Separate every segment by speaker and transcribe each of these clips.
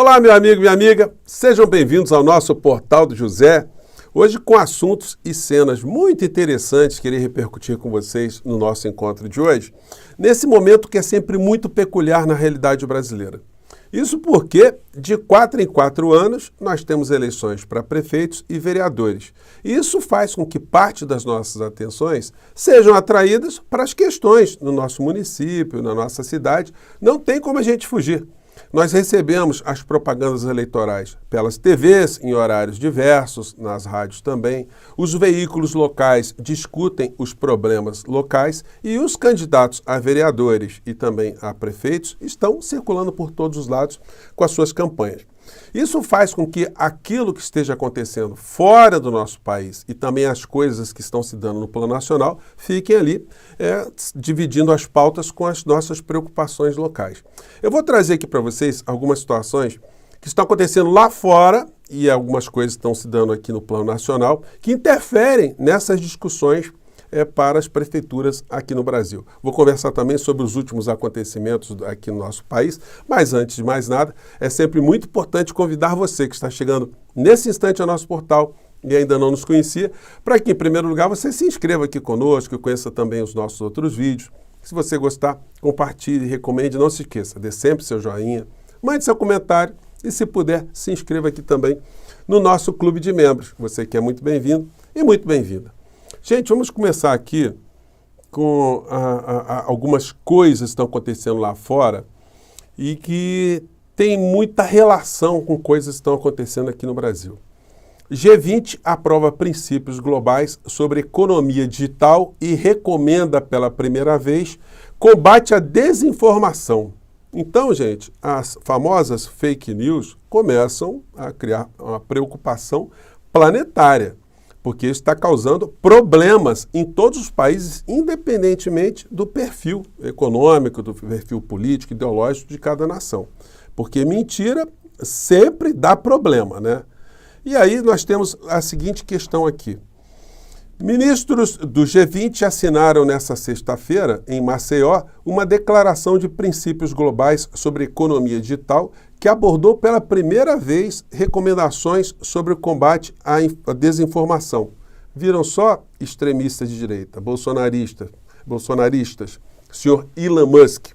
Speaker 1: Olá, meu amigo e minha amiga, sejam bem-vindos ao nosso Portal do José. Hoje com assuntos e cenas muito interessantes que irei repercutir com vocês no nosso encontro de hoje, nesse momento que é sempre muito peculiar na realidade brasileira. Isso porque, de 4 em 4 anos, nós temos eleições para prefeitos e vereadores. E isso faz com que parte das nossas atenções sejam atraídas para as questões no nosso município, na nossa cidade. Não tem como a gente fugir. Nós recebemos as propagandas eleitorais pelas TVs em horários diversos, nas rádios também. Os veículos locais discutem os problemas locais e os candidatos a vereadores e também a prefeitos estão circulando por todos os lados com as suas campanhas. Isso faz com que aquilo que esteja acontecendo fora do nosso país e também as coisas que estão se dando no plano nacional fiquem ali dividindo as pautas com as nossas preocupações locais. Eu vou trazer aqui para vocês algumas situações que estão acontecendo lá fora e algumas coisas estão se dando aqui no plano nacional que interferem nessas discussões para as prefeituras aqui no Brasil. Vou conversar também sobre os últimos acontecimentos aqui no nosso país, mas antes de mais nada, é sempre muito importante convidar você que está chegando nesse instante ao nosso portal e ainda não nos conhecia, para que em primeiro lugar você se inscreva aqui conosco e conheça também os nossos outros vídeos. Se você gostar, compartilhe, recomende, não se esqueça, dê sempre seu joinha, mande seu comentário e se puder, se inscreva aqui também no nosso clube de membros. Você que é muito bem-vindo e muito bem-vinda. Gente, vamos começar aqui com algumas coisas que estão acontecendo lá fora e que tem muita relação com coisas que estão acontecendo aqui no Brasil. G20 aprova princípios globais sobre economia digital e recomenda pela primeira vez combate à desinformação. Então, gente, as famosas fake news começam a criar uma preocupação planetária, porque isso está causando problemas em todos os países, independentemente do perfil econômico, do perfil político, ideológico de cada nação. Porque mentira sempre dá problema, né? E aí nós temos a seguinte questão aqui. Ministros do G20 assinaram nesta sexta-feira, em Maceió, uma declaração de princípios globais sobre economia digital que abordou pela primeira vez recomendações sobre o combate à desinformação. Viram só extremistas de direita, bolsonaristas, senhor Elon Musk.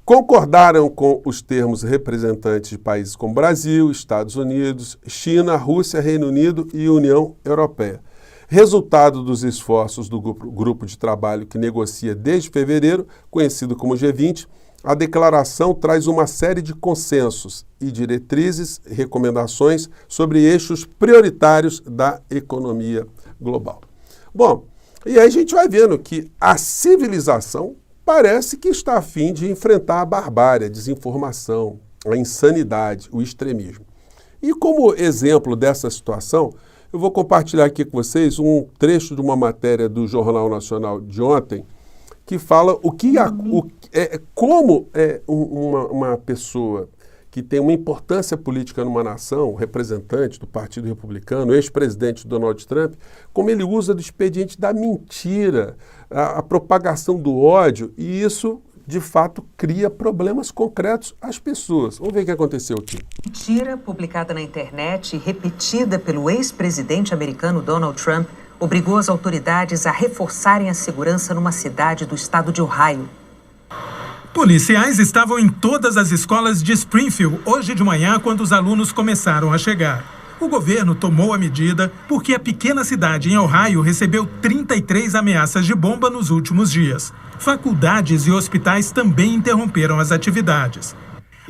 Speaker 1: Concordaram com os termos representantes de países como Brasil, Estados Unidos, China, Rússia, Reino Unido e União Europeia. Resultado dos esforços do grupo de trabalho que negocia desde fevereiro, conhecido como G20, a declaração traz uma série de consensos e diretrizes e recomendações sobre eixos prioritários da economia global. Bom, e aí a gente vai vendo que a civilização parece que está a fim de enfrentar a barbárie, a desinformação, a insanidade, o extremismo. E como exemplo dessa situação, eu vou compartilhar aqui com vocês um trecho de uma matéria do Jornal Nacional de ontem, que fala como uma pessoa que tem uma importância política numa nação, representante do Partido Republicano, ex-presidente Donald Trump, como ele usa do expediente da mentira, a propagação do ódio, e isso, de fato, cria problemas concretos às pessoas. Vamos ver o que aconteceu aqui.
Speaker 2: Mentira publicada na internet e repetida pelo ex-presidente americano Donald Trump obrigou as autoridades a reforçarem a segurança numa cidade do estado de Ohio.
Speaker 3: Policiais estavam em todas as escolas de Springfield hoje de manhã quando os alunos começaram a chegar. O governo tomou a medida porque a pequena cidade em Ohio recebeu 33 ameaças de bomba nos últimos dias. Faculdades e hospitais também interromperam as atividades.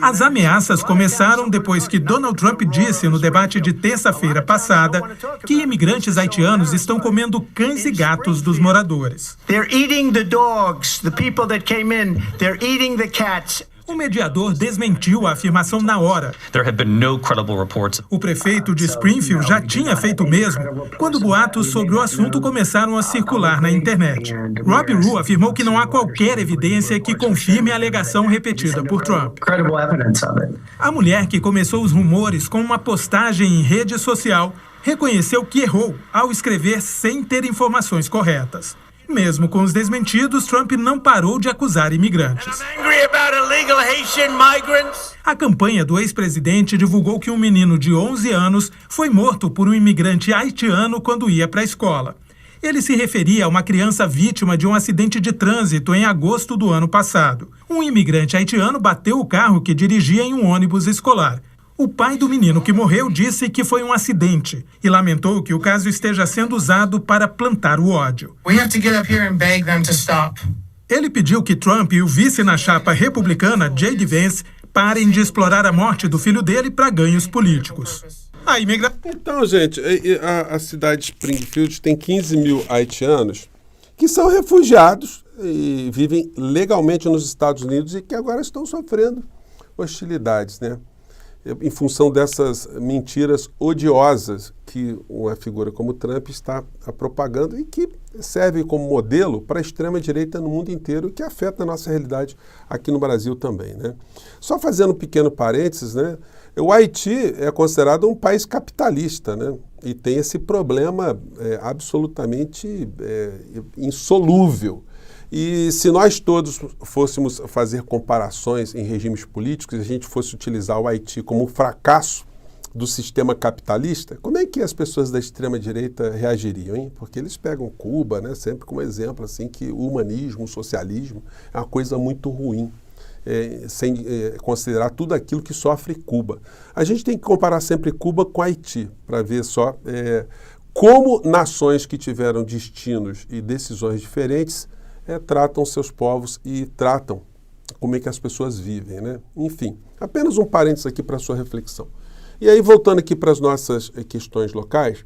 Speaker 3: As ameaças começaram depois que Donald Trump disse no debate de terça-feira passada que imigrantes haitianos estão comendo cães e gatos dos moradores.
Speaker 4: They're eating the dogs, the people that came in, they're eating the cats.
Speaker 3: O mediador desmentiu a afirmação na hora. O prefeito de Springfield já tinha feito o mesmo quando boatos sobre o assunto começaram a circular na internet. Rob Rue afirmou que não há qualquer evidência que confirme a alegação repetida por Trump. A mulher que começou os rumores com uma postagem em rede social reconheceu que errou ao escrever sem ter informações corretas. Mesmo com os desmentidos, Trump não parou de acusar imigrantes. A campanha do ex-presidente divulgou que um menino de 11 anos foi morto por um imigrante haitiano quando ia para a escola. Ele se referia a uma criança vítima de um acidente de trânsito em agosto do ano passado. Um imigrante haitiano bateu o carro que dirigia em um ônibus escolar. O pai do menino que morreu disse que foi um acidente e lamentou que o caso esteja sendo usado para plantar o ódio. Ele pediu que Trump e o vice na chapa republicana, J.D. Vance, parem de explorar a morte do filho dele para ganhos políticos.
Speaker 1: Então, gente, a cidade de Springfield tem 15 mil haitianos que são refugiados e vivem legalmente nos Estados Unidos e que agora estão sofrendo hostilidades, né? Em função dessas mentiras odiosas que uma figura como Trump está propagando e que serve como modelo para a extrema-direita no mundo inteiro e que afeta a nossa realidade aqui no Brasil também, né? Só fazendo um pequeno parênteses, né? O Haiti é considerado um país capitalista, né? E tem esse problema absolutamente insolúvel. E se nós todos fôssemos fazer comparações em regimes políticos, e a gente fosse utilizar o Haiti como um fracasso do sistema capitalista, como é que as pessoas da extrema-direita reagiriam, hein? Porque eles pegam Cuba, né, sempre como exemplo, assim, que o humanismo, o socialismo é uma coisa muito ruim. Sem considerar tudo aquilo que sofre Cuba. A gente tem que comparar sempre Cuba com Haiti, para ver só como nações que tiveram destinos e decisões diferentes tratam seus povos e tratam como é que as pessoas vivem, né? Enfim, apenas um parênteses aqui para a sua reflexão. E aí, voltando aqui para as nossas questões locais,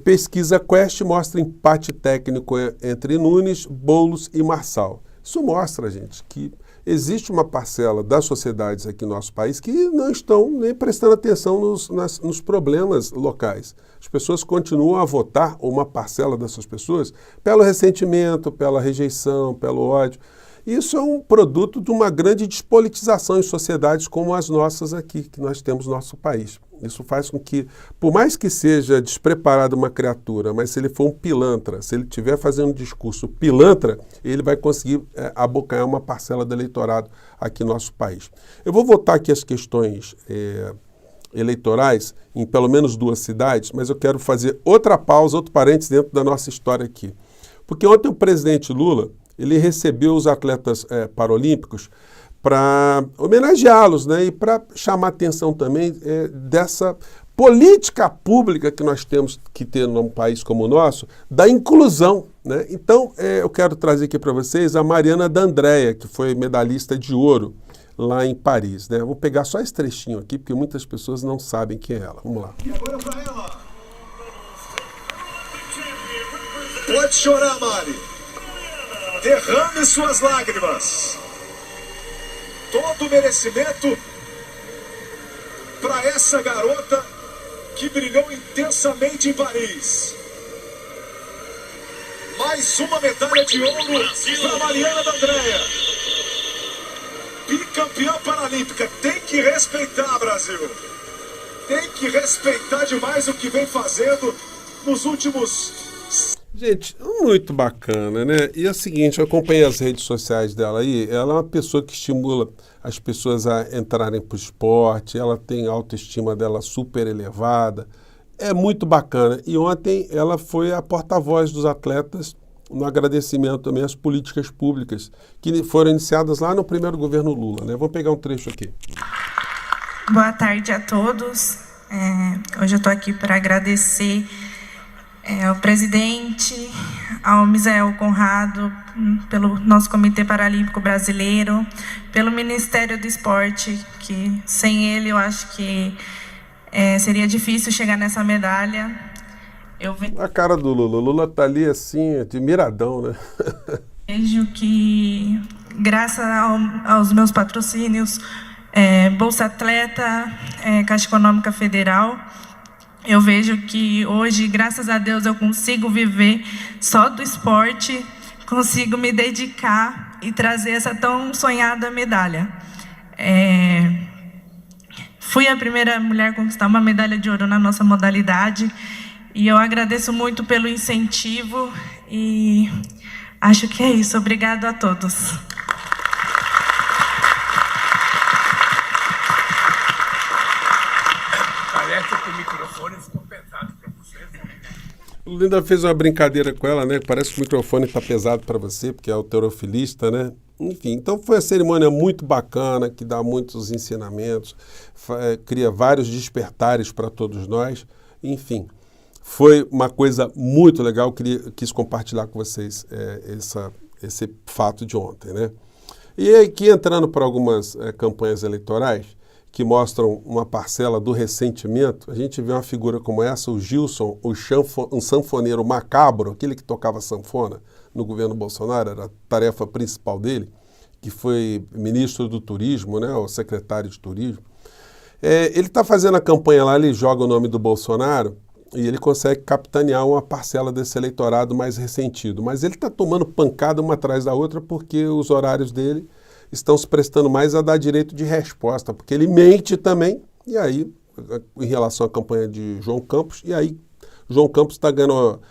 Speaker 1: pesquisa Quest mostra empate técnico entre Nunes, Boulos e Marçal. Isso mostra, gente, que existe uma parcela das sociedades aqui no nosso país que não estão nem prestando atenção nos problemas locais. As pessoas continuam a votar, ou uma parcela dessas pessoas, pelo ressentimento, pela rejeição, pelo ódio. Isso é um produto de uma grande despolitização em sociedades como as nossas aqui, que nós temos no nosso país. Isso faz com que, por mais que seja despreparado uma criatura, mas se ele for um pilantra, se ele estiver fazendo um discurso pilantra, ele vai conseguir abocanhar uma parcela do eleitorado aqui no nosso país. Eu vou voltar aqui às questões eleitorais em pelo menos 2 cidades, mas eu quero fazer outra pausa, outro parênteses dentro da nossa história aqui. Porque ontem o presidente Lula, ele recebeu os atletas paralímpicos para homenageá-los, né, e para chamar a atenção também dessa política pública que nós temos que ter num país como o nosso, da inclusão, né? Então, eu quero trazer aqui para vocês a Mariana D'Andrea, que foi medalhista de ouro lá em Paris, né? Eu vou pegar só esse trechinho aqui, porque muitas pessoas não sabem quem é ela. Vamos lá.
Speaker 5: E agora para ela. Pode chorar, Mari. Derrame suas lágrimas. Todo o merecimento para essa garota que brilhou intensamente em Paris. Mais uma medalha de ouro para Mariana D'Andrea. Bicampeã paralímpica. Tem que respeitar, Brasil. Tem que respeitar demais o que vem fazendo nos últimos...
Speaker 1: Gente, muito bacana, né? E é o seguinte, eu acompanhei as redes sociais dela aí, ela é uma pessoa que estimula as pessoas a entrarem para o esporte, ela tem a autoestima dela super elevada, é muito bacana. E ontem ela foi a porta-voz dos atletas no agradecimento também às políticas públicas que foram iniciadas lá no primeiro governo Lula, né? Vou pegar um trecho aqui.
Speaker 6: Boa tarde a todos. Hoje eu estou aqui para agradecer ao presidente, ao Misael Conrado, pelo nosso Comitê Paralímpico Brasileiro, pelo Ministério do Esporte, que sem ele eu acho que seria difícil chegar nessa medalha.
Speaker 1: A cara do Lula. O Lula tá ali assim, admiradão, né?
Speaker 6: Vejo que, graças aos meus patrocínios, Bolsa Atleta, Caixa Econômica Federal, eu vejo que hoje, graças a Deus, eu consigo viver só do esporte, consigo me dedicar e trazer essa tão sonhada medalha. Fui a primeira mulher a conquistar uma medalha de ouro na nossa modalidade e eu agradeço muito pelo incentivo e acho que é isso. Obrigado a todos.
Speaker 7: que o microfone ficou pesado para você.
Speaker 1: O Lula ainda fez uma brincadeira com ela, né? Parece que o microfone está pesado para você, porque é alterofilista, né? Enfim, então foi uma cerimônia muito bacana, que dá muitos ensinamentos, cria vários despertares para todos nós. Enfim, foi uma coisa muito legal, quis compartilhar com vocês esse fato de ontem, né? E aqui entrando para algumas campanhas eleitorais que mostram uma parcela do ressentimento, a gente vê uma figura como essa, o Gilson, um sanfoneiro macabro, aquele que tocava sanfona no governo Bolsonaro, era a tarefa principal dele, que foi ministro do turismo, né, o secretário de turismo. Ele está fazendo a campanha lá, ele joga o nome do Bolsonaro e ele consegue capitanear uma parcela desse eleitorado mais ressentido. Mas ele está tomando pancada uma atrás da outra porque os horários dele estão se prestando mais a dar direito de resposta, porque ele mente também, e aí, em relação à campanha de João Campos, e aí João Campos está ganhando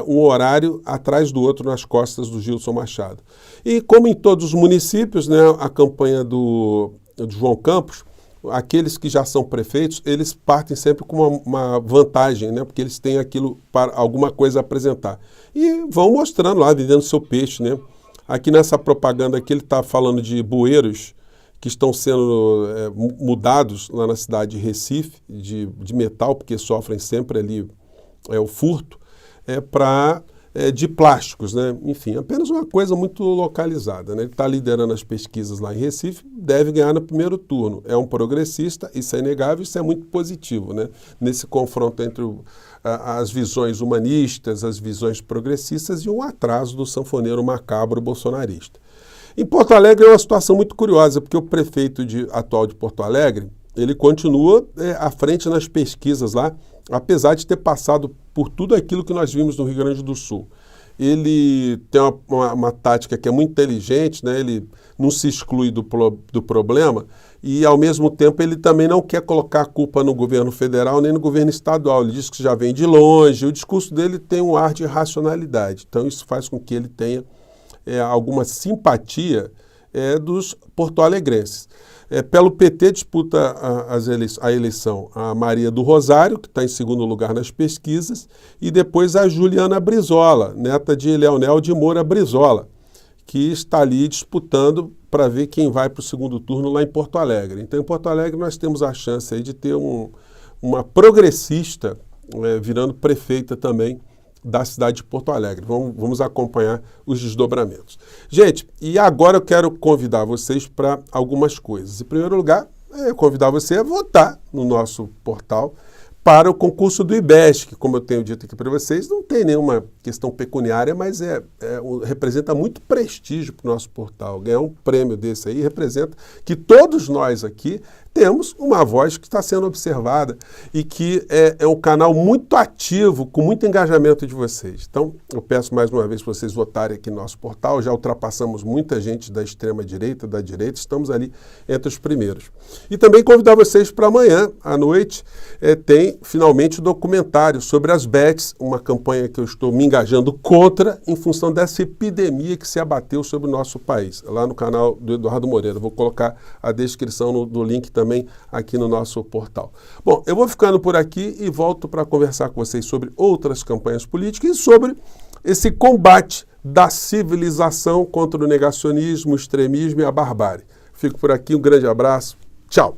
Speaker 1: um horário atrás do outro nas costas do Gilson Machado. E como em todos os municípios, né, a campanha do João Campos, aqueles que já são prefeitos, eles partem sempre com uma vantagem, né, porque eles têm aquilo para alguma coisa a apresentar. E vão mostrando lá, vendendo seu peixe, né? Aqui nessa propaganda aqui ele está falando de bueiros que estão sendo mudados lá na cidade de Recife, de metal, porque sofrem sempre ali o furto, de plásticos, né? Enfim, apenas uma coisa muito localizada, né? Ele está liderando as pesquisas lá em Recife, deve ganhar no primeiro turno. É um progressista, isso é inegável, isso é muito positivo, né? Nesse confronto entre as visões humanistas, as visões progressistas e um atraso do sanfoneiro macabro bolsonarista. Em Porto Alegre é uma situação muito curiosa, porque o prefeito atual de Porto Alegre, ele continua à frente nas pesquisas lá, apesar de ter passado por tudo aquilo que nós vimos no Rio Grande do Sul. Ele tem uma tática que é muito inteligente, né? Ele não se exclui do problema e, ao mesmo tempo, ele também não quer colocar a culpa no governo federal nem no governo estadual. Ele diz que já vem de longe, o discurso dele tem um ar de racionalidade. Então, isso faz com que ele tenha alguma simpatia dos porto-alegrenses. Pelo PT disputa a eleição a Maria do Rosário, que está em segundo lugar nas pesquisas, e depois a Juliana Brizola, neta de Leonel de Moura Brizola, que está ali disputando para ver quem vai para o segundo turno lá em Porto Alegre. Então, em Porto Alegre, nós temos a chance aí de ter uma progressista virando prefeita também da cidade de Porto Alegre. Vamos acompanhar os desdobramentos. Gente, e agora eu quero convidar vocês para algumas coisas. Em primeiro lugar, convidar você a votar no nosso portal para o concurso do IBESC, que, como eu tenho dito aqui para vocês, não tem nenhuma questão pecuniária, mas representa muito prestígio para o nosso portal. Ganhar um prêmio desse aí representa que todos nós aqui temos uma voz que está sendo observada e que é um canal muito ativo, com muito engajamento de vocês. Então, eu peço mais uma vez para vocês votarem aqui no nosso portal. Já ultrapassamos muita gente da extrema-direita, da direita, estamos ali entre os primeiros. E também convidar vocês para amanhã, à noite, tem finalmente o documentário sobre as bets, uma campanha que eu estou me engajando contra em função dessa epidemia que se abateu sobre o nosso país, lá no canal do Eduardo Moreira. Vou colocar a descrição do link também aqui no nosso portal. Bom, eu vou ficando por aqui e volto para conversar com vocês sobre outras campanhas políticas e sobre esse combate da civilização contra o negacionismo, o extremismo e a barbárie. Fico por aqui, um grande abraço, tchau!